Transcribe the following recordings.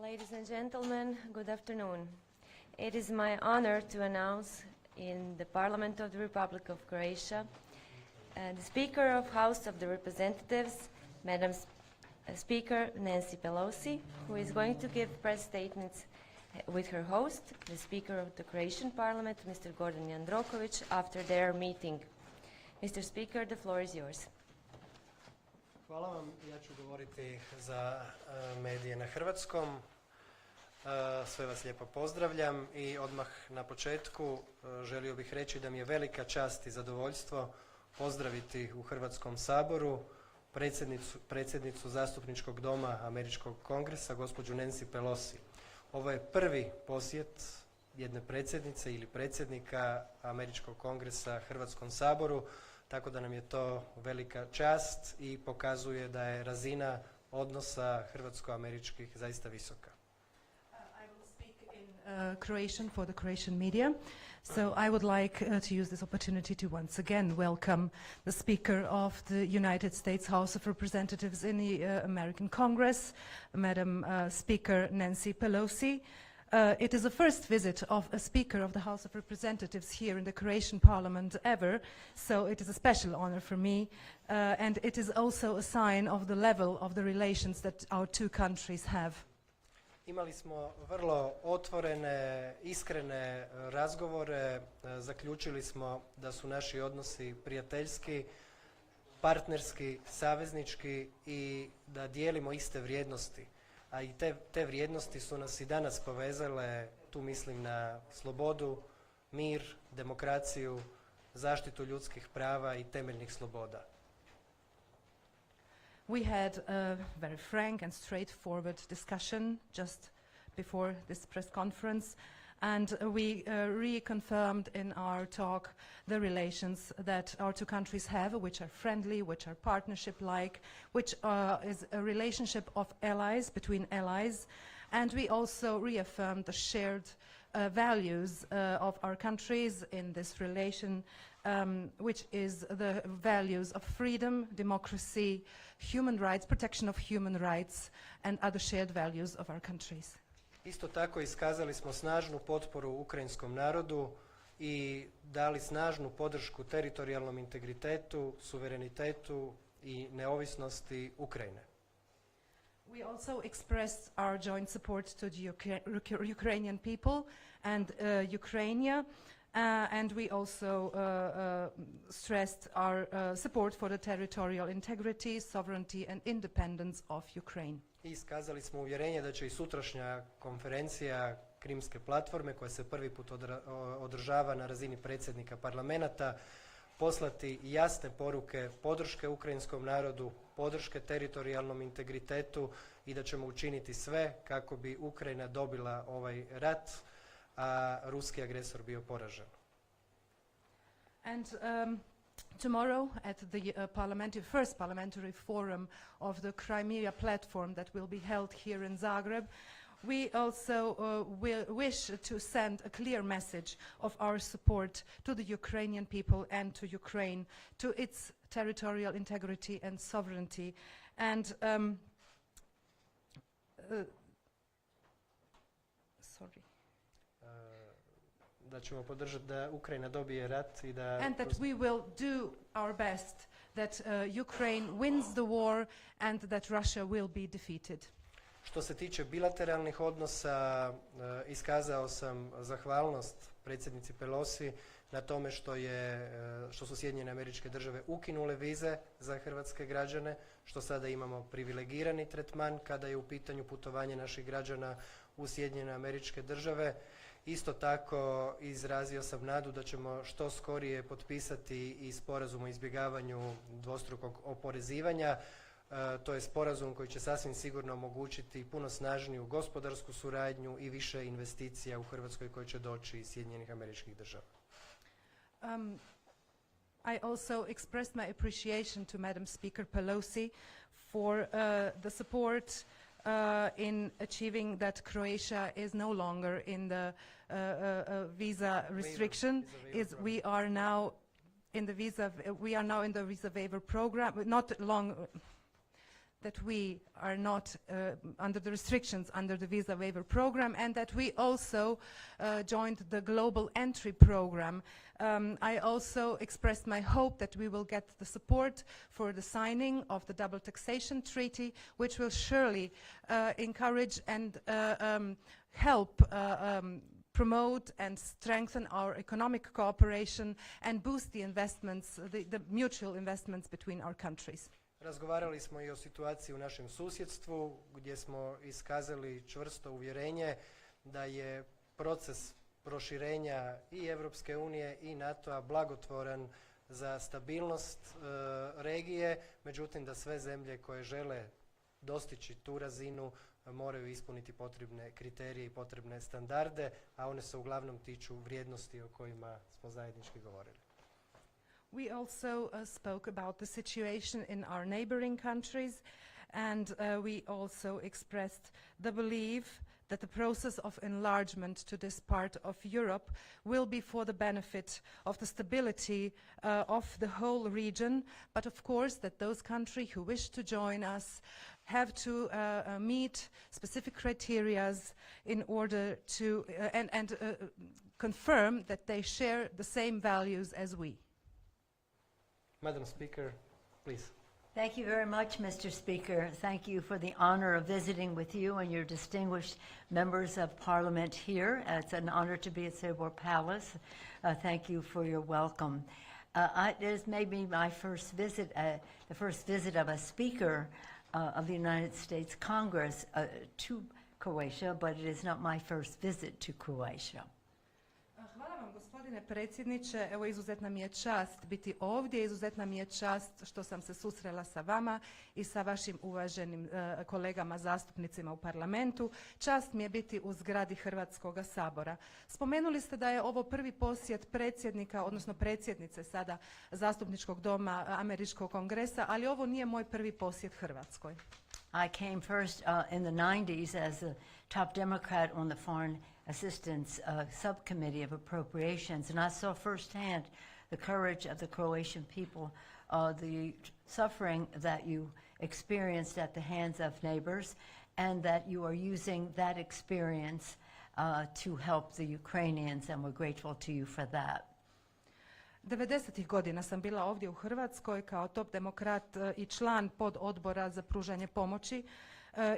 Ladies and gentlemen, good afternoon. It is my honor to announce in the Parliament of the Republic of Croatia the Speaker of House of the Representatives, Madam Speaker Nancy Pelosi, who is going to give press statements with her host, the Speaker of the Croatian Parliament, Mr. Gordan Jandroković, after their meeting. Mr. Speaker, the floor is yours. Hvala vam. Ja ću govoriti za medije na hrvatskom. Sve vas lijepo pozdravljam i odmah na početku želio bih reći da mi je velika čast i zadovoljstvo pozdraviti u Hrvatskom saboru predsjednicu Zastupničkog doma Američkog kongresa, gospođu Nancy Pelosi. Ovo je prvi posjet jedne predsjednice ili predsjednika Američkog kongresa Hrvatskom saboru, tako da nam je to velika čast i pokazuje da je razina odnosa hrvatsko-američkih zaista visoka. I will speak in Croatian for the Croatian media. So I would like to use this opportunity to once again welcome the Speaker of the United States House of Representatives in the American Congress, Madam Speaker Nancy Pelosi. It is the first visit of a Speaker of the House of Representatives here in the Croatian Parliament ever, so it is a special honor for me, and it is also a sign of the level of the relations that our two countries have. Imali smo vrlo otvorene, iskrene razgovore, zaključili smo da su naši odnosi prijateljski, partnerski, saveznički i da dijelimo iste vrijednosti. A i te vrijednosti su nas i danas povezale, tu mislim na slobodu, mir, demokraciju, zaštitu ljudskih prava i temeljnih sloboda. We had a very frank and straightforward discussion just before this press conference, and we reconfirmed in our talk the relations that our two countries have, which are friendly, which are partnership-like, which is a relationship of allies, between allies, and we also reaffirmed the shared values of our countries in this relation, which is the values of freedom, democracy, human rights, protection of human rights, and other shared values of our countries. Isto tako iskazali smo snažnu potporu ukrajinskom narodu i dali snažnu podršku teritorijalnom integritetu, suverenitetu i neovisnosti Ukrajine. We also expressed our joint support to the Ukrainian people and Ukraine, and we also stressed our support for the territorial integrity, sovereignty and independence of Ukraine. Iskazali smo uvjerenje da će i sutrašnja konferencija Krimske platforme, koja se prvi put održava na razini predsjednika parlamenta, poslati jasne poruke podrške ukrajinskom narodu, podrške teritorijalnom integritetu i da ćemo učiniti sve kako bi Ukrajina dobila ovaj rat, a ruski agresor bio poražen. And tomorrow at the first parliamentary forum of the Crimea platform that will be held here in Zagreb, we also wish to send a clear message of our support to the Ukrainian people and to Ukraine, to its territorial integrity and sovereignty. And sorry. Da ćemo podržati da Ukrajina dobije rat i da... And that we will do our best that Ukraine wins the war and that Russia will be defeated. Što se tiče bilateralnih odnosa, iskazao sam zahvalnost predsjednici Pelosi na tome što su Sjedinjene Američke Države ukinule vize za hrvatske građane, što sada imamo privilegirani tretman kada je u pitanju putovanje naših građana u Sjedinjene Američke Države. Isto tako izrazio sam nadu da ćemo što skorije potpisati i sporazum o izbjegavanju dvostrukog oporezivanja. To je sporazum koji će sasvim sigurno omogućiti puno snažniju gospodarsku suradnju i više investicija u Hrvatskoj koje će doći iz Sjedinjenih Američkih Država. I also expressed my appreciation to Madam Speaker Pelosi for the support in achieving that Croatia is no longer in the visa restriction. We are now in the visa waiver program. that we are not under the restrictions under the visa waiver program, and that we also joined the global entry program. I also expressed my hope that we will get the support for the signing of the double taxation treaty, which will surely encourage and help promote and strengthen our economic cooperation and boost the investments, the mutual investments between our countries. Razgovarali smo i o situaciji u našem susjedstvu, gdje smo iskazali čvrsto uvjerenje da je proces proširenja i Europske unije i NATO-a blagotvoran za stabilnost regije, međutim da sve zemlje koje žele dostići tu razinu moraju ispuniti potrebne kriterije i potrebne standarde, a one se uglavnom tiču vrijednosti o kojima smo zajednički govorili. We also spoke about the situation in our neighboring countries, and we also expressed the belief that the process of enlargement to this part of Europe will be for the benefit of the stability of the whole region, but of course that those countries who wish to join us have to meet specific criteria in order to confirm that they share the same values as we. Madam Speaker, please. Thank you very much, Mr. Speaker. Thank you for the honor of visiting with you and your distinguished members of Parliament here. It's an honor to be at Sabor Palace. Thank you for your welcome. It is maybe my first visit, the first visit of a speaker of the United States Congress to Croatia, but it is not my first visit to Croatia. Hvala vam, gospodine predsjedniče. Evo, izuzetna mi je čast biti ovdje, izuzetna mi je čast što sam se susrela sa vama i sa vašim uvaženim kolegama zastupnicima u parlamentu. Čast mi je biti u zgradi Hrvatskog sabora. Spomenuli ste da je ovo prvi posjet predsjednika, odnosno predsjednice sada Zastupničkog doma Američkog kongresa, ali ovo nije moj prvi posjet Hrvatskoj. I came first in the 90s as a top Democrat on the Foreign Assistance Subcommittee of Appropriations, and I saw firsthand the courage of the Croatian people, the suffering that you experienced at the hands of neighbors, and that you are using that experience to help the Ukrainians, and we're grateful to you for that. 90. godina sam bila ovdje u Hrvatskoj kao top demokrat i član pododbora za pružanje pomoći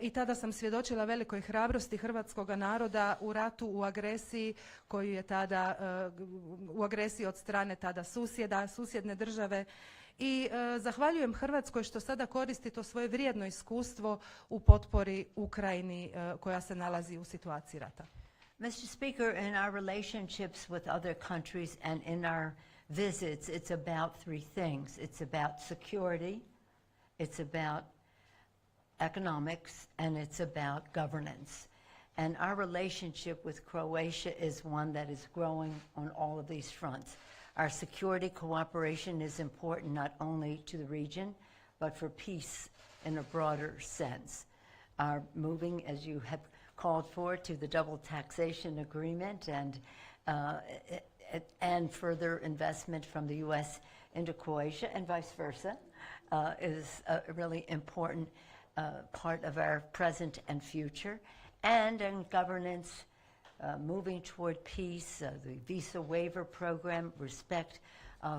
i tada sam svjedočila velikoj hrabrosti hrvatskog naroda u ratu, u agresiji koju je tada, u agresiji od strane tada susjedne države. I zahvaljujem Hrvatskoj što sada koristi to svoje vrijedno iskustvo u potpori Ukrajini koja se nalazi u situaciji rata. Mr. Speaker, in our relationships with other countries and in our visits, it's about three things. It's about security, it's about economics, and it's about governance. And our relationship with Croatia is one that is growing on all of these fronts. Our security cooperation is important not only to the region, but for peace in a broader sense. Our moving, as you have called for, to the double taxation agreement and further investment from the U.S. into Croatia and vice versa is a really important part of our present and future. And in governance, moving toward peace, the visa waiver program, respect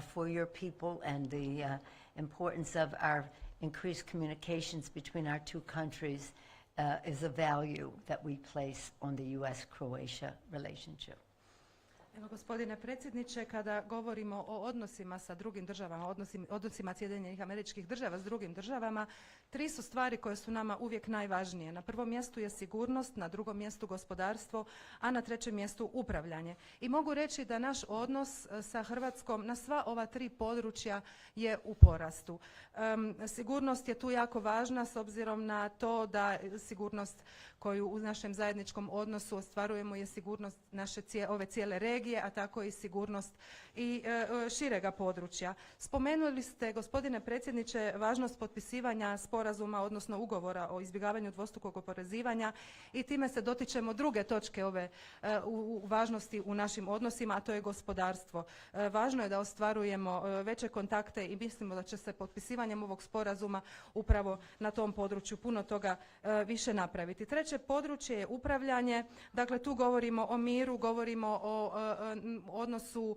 for your people, and the importance of our increased communications between our two countries is a value that we place on the U.S.-Croatia relationship. Evo, gospodine predsjedniče, kada govorimo o odnosima sa drugim državama, odnosima Sjedinjenih Američkih Država s drugim državama, tri su stvari koje su nama uvijek najvažnije. Na prvom mjestu je sigurnost, na drugom mjestu gospodarstvo, a na trećem mjestu upravljanje. I mogu reći da naš odnos sa Hrvatskom na sva ova tri područja je u porastu. Sigurnost je tu jako važna s obzirom na to da sigurnost koju u našem zajedničkom odnosu ostvarujemo je sigurnost naše ove cijele regije, regije, a tako i sigurnost i širega područja. Spomenuli ste, gospodine predsjedniče, važnost potpisivanja sporazuma, odnosno ugovora o izbjegavanju dvostrukog oporezivanja i time se dotičemo druge točke ove u važnosti u našim odnosima, a to je gospodarstvo. Važno je da ostvarujemo veće kontakte i mislimo da će se potpisivanjem ovog sporazuma upravo na tom području puno toga više napraviti. Treće područje je upravljanje. Dakle, tu govorimo o miru, govorimo o odnosu,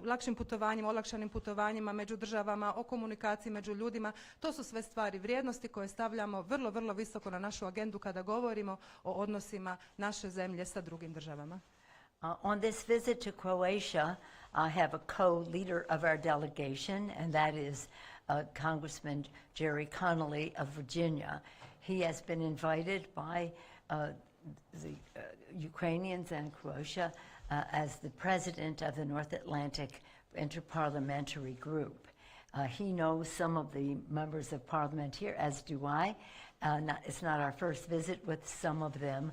lakšim putovanjima, olakšanim putovanjima među državama, o komunikaciji među ljudima. To su sve stvari vrijednosti koje stavljamo vrlo, vrlo visoko na našu agendu kada govorimo o odnosima naše zemlje sa drugim državama. On this visit to Croatia, I have a co-leader of our delegation, and that is Congressman Jerry Connolly of Virginia. He has been invited by the Ukrainians and Croatia as the president of the North Atlantic Interparliamentary Group. He knows some of the members of parliament here, as do I. It's not our first visit with some of them,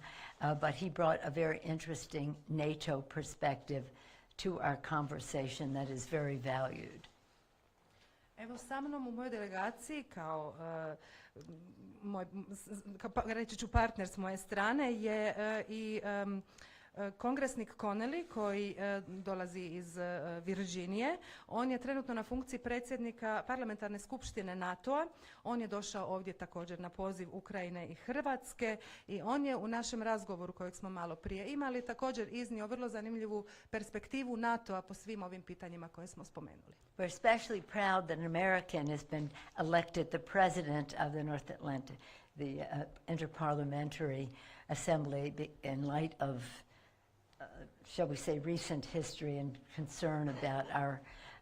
but he brought a very interesting NATO perspective to our conversation that is very valued. Evo sa mnom u mojoj delegaciji kao reći ću partner s moje strane je i kongresnik Connelly koji dolazi iz Virginije. On je trenutno na funkciji predsjednika parlamentarne skupštine NATO-a. On je došao ovdje također na poziv Ukrajine i Hrvatske i on je u našem razgovoru kojeg smo malo prije imali također iznio vrlo zanimljivu perspektivu NATO-a po svim ovim pitanjima koje smo spomenuli. We're especially proud that an American has been elected the president of the North Atlantic, the Interparliamentary Assembly in light of shall we say, recent history and concern about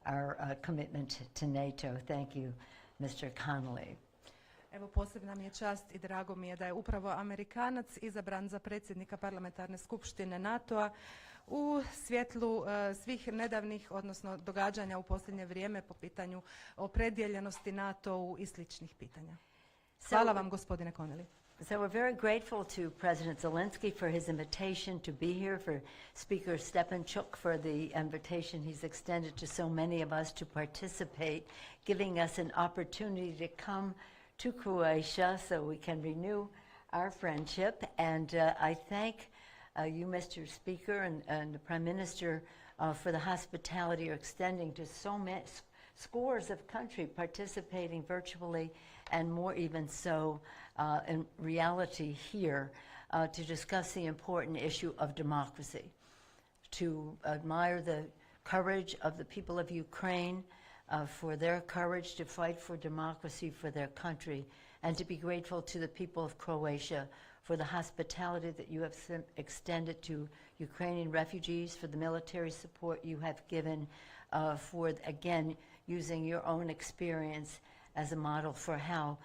our commitment to NATO. Thank you, Mr. Connolly. Evo, posebna mi je čast i drago mi je da je upravo Amerikanac izabran za predsjednika parlamentarne skupštine NATO-a u svjetlu svih nedavnih, odnosno događanja u posljednje vrijeme po pitanju opredjeljenosti NATO-u i sličnih pitanja. Hvala vam, gospodine Connolly. So we're very grateful to President Zelensky for his invitation to be here, for Speaker Stepanchuk for the invitation he's extended to so many of us to participate, giving us an opportunity to come to Croatia so we can renew our friendship. And I thank you, Mr. Speaker, and the Prime Minister for the hospitality you're extending to so many scores of countries participating virtually, and more even so in reality here, to discuss the important issue of democracy, to admire the courage of the people of Ukraine, for their courage to fight for democracy for their country, and to be grateful to the people of Croatia for the hospitality that you have extended to Ukrainian refugees, for the military support you have given, for, again, using your own experience as a model for how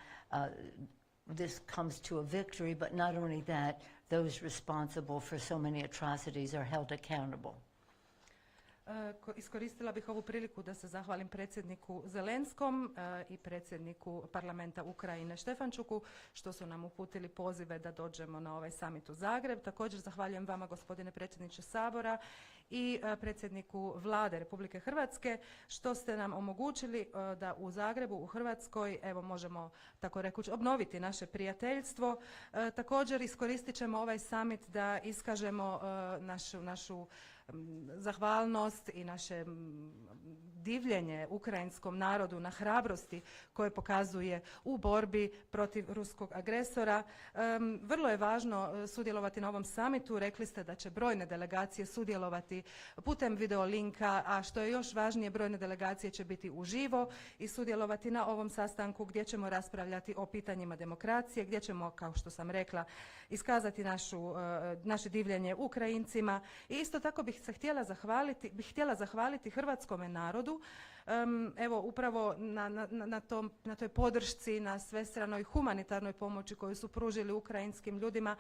this comes to a victory, but not only that, those responsible for so many atrocities are held accountable. Iskoristila bih ovu priliku da se zahvalim predsjedniku Zelenskom i predsjedniku parlamenta Ukrajine Štefančuku što su nam uputili pozive da dođemo na ovaj summit u Zagreb. Također zahvaljujem vama, gospodine predsjedniče Sabora, i predsjedniku Vlade Republike Hrvatske što ste nam omogućili da u Zagrebu, u Hrvatskoj, evo možemo tako rekući obnoviti naše prijateljstvo. Također iskoristit ćemo ovaj summit da iskažemo našu zahvalnost i naše divljenje ukrajinskom narodu na hrabrosti koje pokazuje u borbi protiv ruskog agresora. Vrlo je važno sudjelovati na ovom summitu. Rekli ste da će brojne delegacije sudjelovati putem videolinka, a što je još važnije, brojne delegacije će biti uživo i sudjelovati na ovom sastanku gdje ćemo raspravljati o pitanjima demokracije, gdje ćemo, kao što sam rekla, iskazati naše divljenje Ukrajincima. I isto tako bih htjela zahvaliti hrvatskome narodu, evo upravo na toj podršci, na svestranoj humanitarnoj pomoći koju su pružili ukrajinskim ljudima,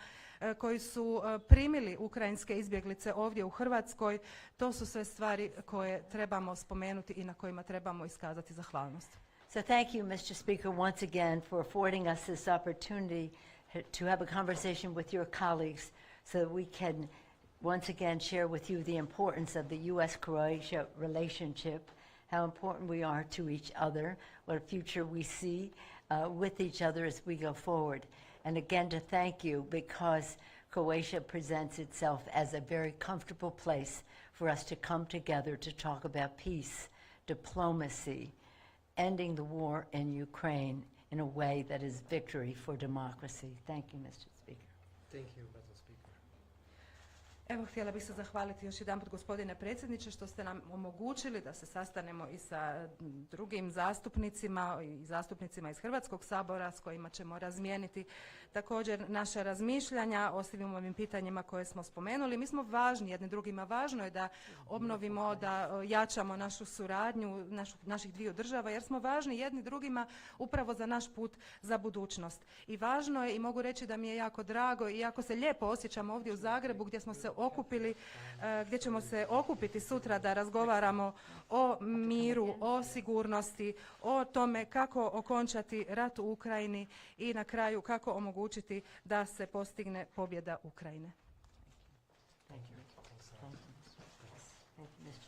koji su primili ukrajinske izbjeglice ovdje u Hrvatskoj. To su sve stvari koje trebamo spomenuti i na kojima trebamo iskazati zahvalnost. So thank you, Mr. Speaker, once again for affording us this opportunity to have a conversation with your colleagues so that we can once again share with you the importance of the U.S.-Croatia relationship, how important we are to each other, what a future we see with each other as we go forward. And again, to thank you, because Croatia presents itself as a very comfortable place for us to come together to talk about peace, diplomacy, ending the war in Ukraine in a way that is victory for democracy. Thank you, Mr. Speaker. Thank you, Madam Speaker. Evo, htjela bih se zahvaliti još jedanput, gospodine predsjedniče, što ste nam omogućili da se sastanemo i sa drugim zastupnicima i zastupnicima iz Hrvatskog sabora s kojima ćemo razmijeniti također naša razmišljanja o svim ovim pitanjima koje smo spomenuli. Mi smo važni jedni drugima, važno je da obnovimo, da jačamo našu suradnju naših dviju država, jer smo važni jedni drugima upravo za naš put za budućnost. I važno je, i mogu reći da mi je jako drago i jako se lijepo osjećam ovdje u Zagrebu gdje smo se okupili, gdje ćemo se okupiti sutra da razgovaramo o miru, o sigurnosti, o tome kako okončati rat u Ukrajini i na kraju kako omogućiti da se postigne pobjeda Ukrajine. Thank you. Thank you, Mr.